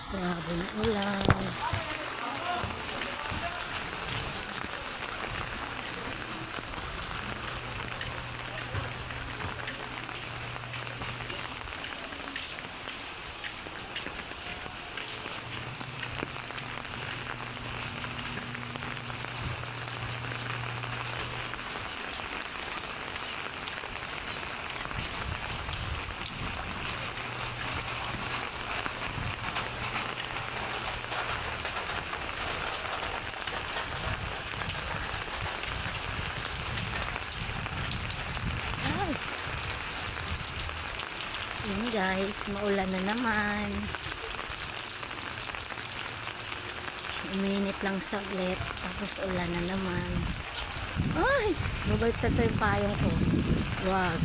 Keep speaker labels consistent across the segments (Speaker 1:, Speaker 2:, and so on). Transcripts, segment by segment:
Speaker 1: Grabe na ulan. Yun guys, maulan na naman. Uminit lang saglit, tapos ulan na naman. Ay! Mabaliktad to yung payong ko. Wag.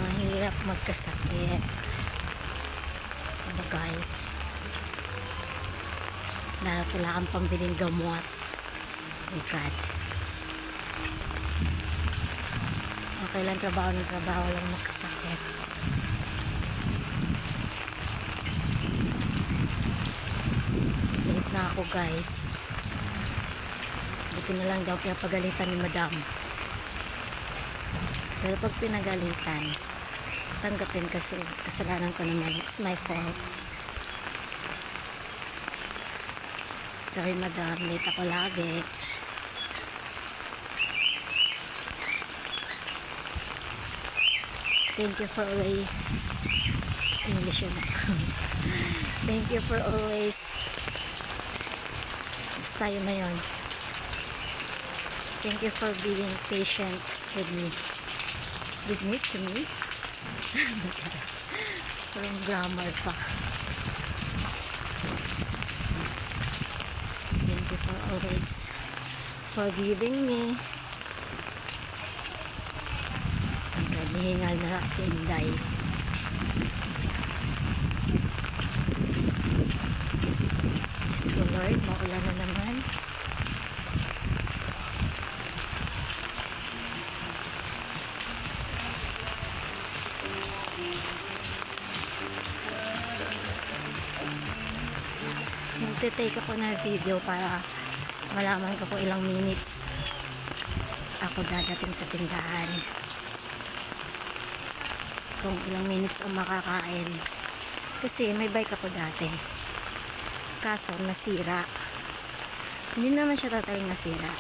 Speaker 1: Mahirap magkasakit. Diba guys? Dahil wala kang pambiling gamot. Oh God. Okay lang trabaho ng trabaho lang magkasakit. Galit na ako guys. Buti na lang daw pinapagalitan ni madam. Pero pag pinagalitan, tanggapin kasi kasalanan ko naman. It's my fault. Sorry madam, late ako lagi. Thank you for always English yun. Thank you for always basta yun na yun. Thank you for being patient with me. With me? To me? Parang grammar pa. Thank you for always forgiving me. Hihingal na si Inday. Diyos ko Lord, maulan na naman. Magte-take ako ng video para malaman ko kung ilang minutes ako dadating sa tindahan. Kung ilang minutes ang makakain. Kasi may bike ako dati. Kaso nasira. Hindi naman siya totaling nasira.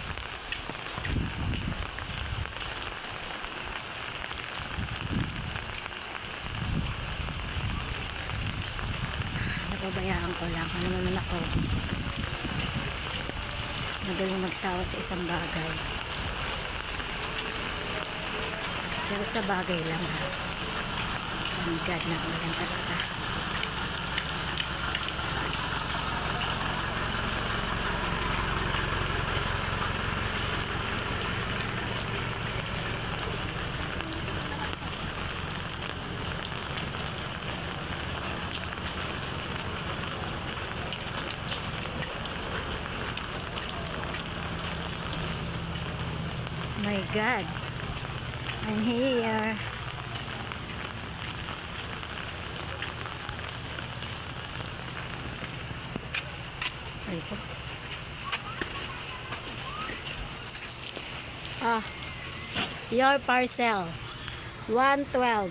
Speaker 1: Napabayaan ko lang. Ano naman ako. Madaling magsawa sa isang bagay. Pero sa bagay lang ha. Oh God, nakulan talaga. My God, I'm here. Ito. Your parcel 112